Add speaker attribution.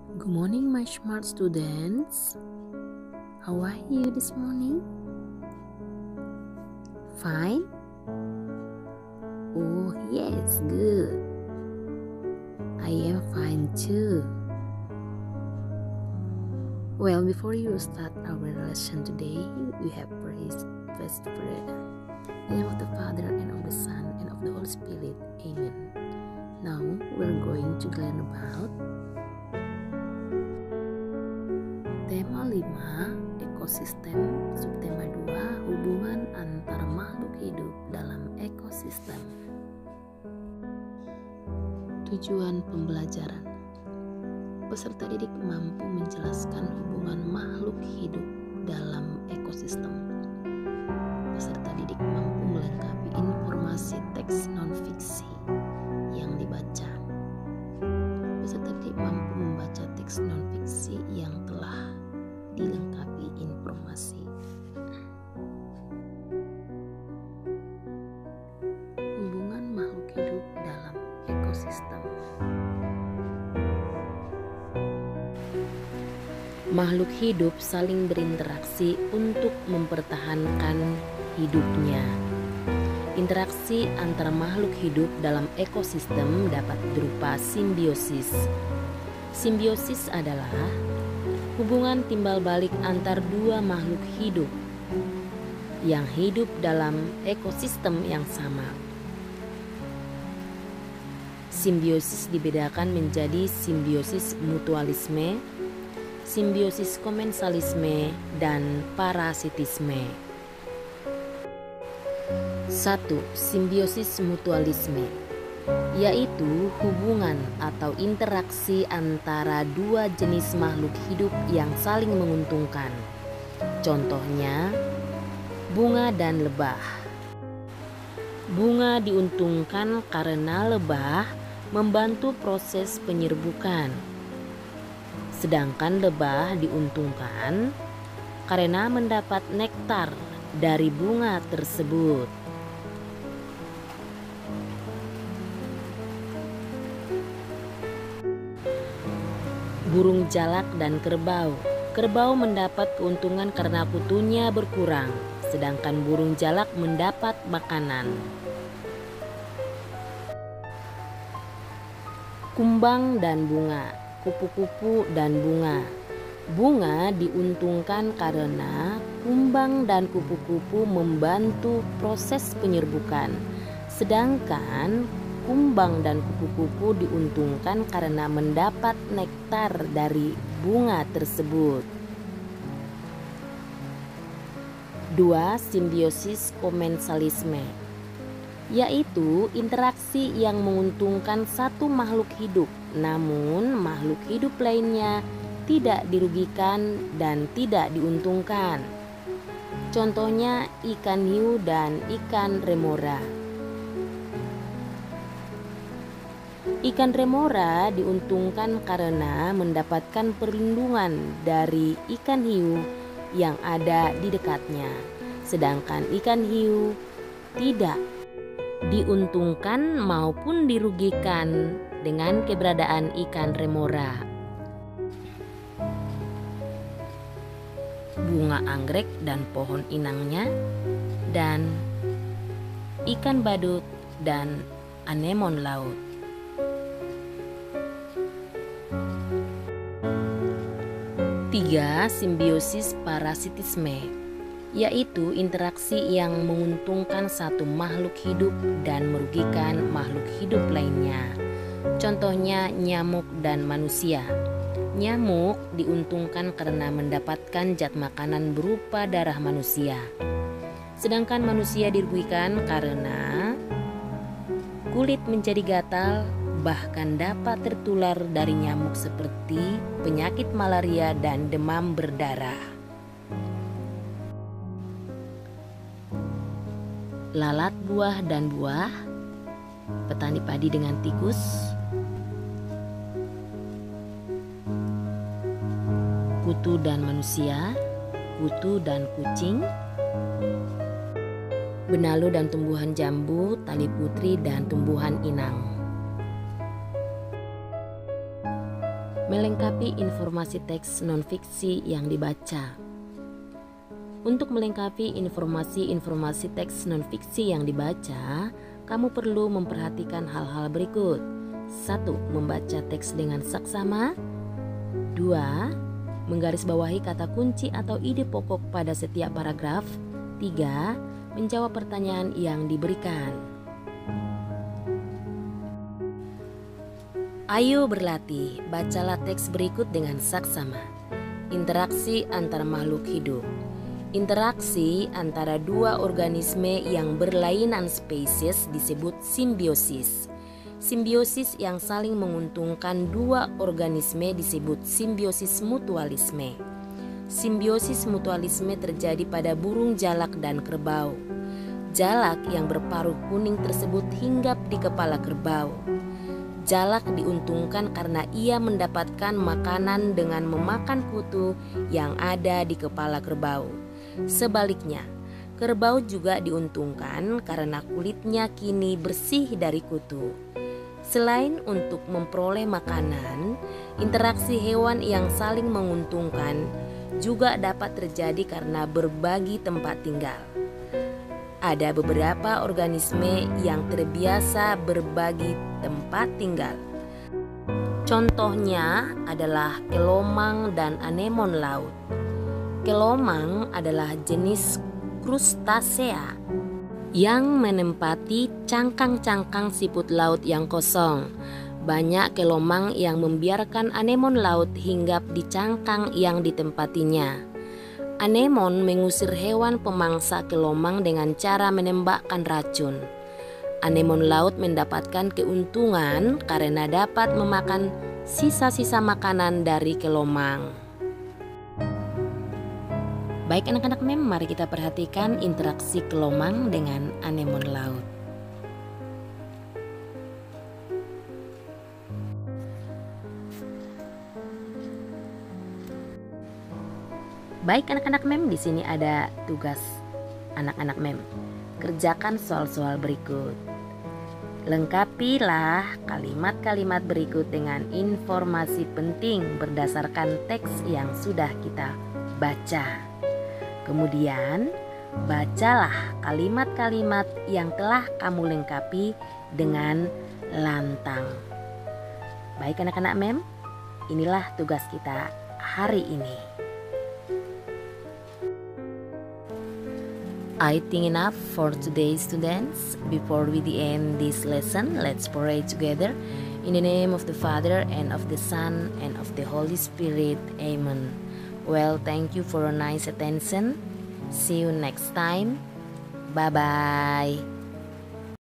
Speaker 1: Good morning, my smart students. How are you this morning? Fine? Oh, yes, good. I am fine too. Well, before you start our lesson today, we have praise first prayer. In the name of the Father, and of the Son, and of the Holy Spirit. Amen. Now, we're going to learn about tema 5, ekosistem, subtema 2, hubungan antar makhluk hidup dalam ekosistem. Tujuan pembelajaran. Peserta didik mampu menjelaskan hubungan makhluk hidup dalam ekosistem. Peserta didik mampu melengkapi informasi teks non-fiksi yang dibaca. Peserta didik mampu membaca teks non-fiksi yang telah dilengkapi informasi. Hubungan makhluk hidup dalam ekosistem. Makhluk hidup saling berinteraksi untuk mempertahankan hidupnya. Interaksi antara makhluk hidup dalam ekosistem dapat berupa simbiosis. Simbiosis adalah hubungan timbal balik antar dua makhluk hidup yang hidup dalam ekosistem yang sama. Simbiosis dibedakan menjadi simbiosis mutualisme, simbiosis komensalisme, dan parasitisme. 1. Simbiosis mutualisme, yaitu hubungan atau interaksi antara dua jenis makhluk hidup yang saling menguntungkan. Contohnya, bunga dan lebah. Bunga diuntungkan karena lebah membantu proses penyerbukan. Sedangkan lebah diuntungkan karena mendapat nektar dari bunga tersebut. Burung jalak dan kerbau. Kerbau mendapat keuntungan karena kutunya berkurang, sedangkan burung jalak mendapat makanan. Kumbang dan bunga. Kupu-kupu dan bunga. Bunga diuntungkan karena kumbang dan kupu-kupu membantu proses penyerbukan, sedangkan kumbang dan kupu-kupu diuntungkan karena mendapat nektar dari bunga tersebut. 2. Simbiosis komensalisme, yaitu interaksi yang menguntungkan satu makhluk hidup, namun makhluk hidup lainnya tidak dirugikan dan tidak diuntungkan. Contohnya ikan hiu dan ikan remora. Ikan remora diuntungkan karena mendapatkan perlindungan dari ikan hiu yang ada di dekatnya, sedangkan ikan hiu tidak diuntungkan maupun dirugikan dengan keberadaan ikan remora. Bunga anggrek dan pohon inangnya, dan ikan badut dan anemon laut. 3. Simbiosis parasitisme, yaitu interaksi yang menguntungkan satu makhluk hidup dan merugikan makhluk hidup lainnya. Contohnya nyamuk dan manusia. Nyamuk diuntungkan karena mendapatkan zat makanan berupa darah manusia, sedangkan manusia dirugikan karena kulit menjadi gatal, bahkan dapat tertular dari nyamuk seperti penyakit malaria dan demam berdarah. Lalat buah dan buah, petani padi dengan tikus, kutu dan manusia, kutu dan kucing, benalu dan tumbuhan jambu, tali putri dan tumbuhan inang. Melengkapi informasi teks non-fiksi yang dibaca. Untuk melengkapi informasi teks non-fiksi yang dibaca, kamu perlu memperhatikan hal-hal berikut. 1. Membaca teks dengan saksama. 2. Menggarisbawahi kata kunci atau ide pokok pada setiap paragraf. 3. Menjawab pertanyaan yang diberikan. Ayo berlatih, bacalah teks berikut dengan saksama. Interaksi antara makhluk hidup. Interaksi antara dua organisme yang berlainan spesies disebut simbiosis. Simbiosis yang saling menguntungkan dua organisme disebut simbiosis mutualisme. Simbiosis mutualisme terjadi pada burung jalak dan kerbau. Jalak yang berparuh kuning tersebut hinggap di kepala kerbau. Jalak diuntungkan karena ia mendapatkan makanan dengan memakan kutu yang ada di kepala kerbau. Sebaliknya, kerbau juga diuntungkan karena kulitnya kini bersih dari kutu. Selain untuk memperoleh makanan, interaksi hewan yang saling menguntungkan juga dapat terjadi karena berbagi tempat tinggal. Ada beberapa organisme yang terbiasa berbagi tempat tinggal. Contohnya adalah kelomang dan anemon laut. Kelomang adalah jenis krustasea yang menempati cangkang-cangkang siput laut yang kosong. Banyak kelomang yang membiarkan anemon laut hinggap di cangkang yang ditempatinya. Anemon mengusir hewan pemangsa kelomang dengan cara menembakkan racun. Anemon laut mendapatkan keuntungan karena dapat memakan sisa-sisa makanan dari kelomang. Baik anak-anak mem, mari kita perhatikan interaksi kelomang dengan anemon laut. Baik anak-anak mem, di sini ada tugas anak-anak mem. Kerjakan soal-soal berikut. Lengkapilah kalimat-kalimat berikut dengan informasi penting berdasarkan teks yang sudah kita baca. Kemudian, bacalah kalimat-kalimat yang telah kamu lengkapi dengan lantang. Baik anak-anak mem, inilah tugas kita hari ini. I think enough for today, students. Before we end this lesson, let's pray together. In the name of the Father, and of the Son, and of the Holy Spirit. Amen. Well, thank you for a nice attention. See you next time. Bye-bye.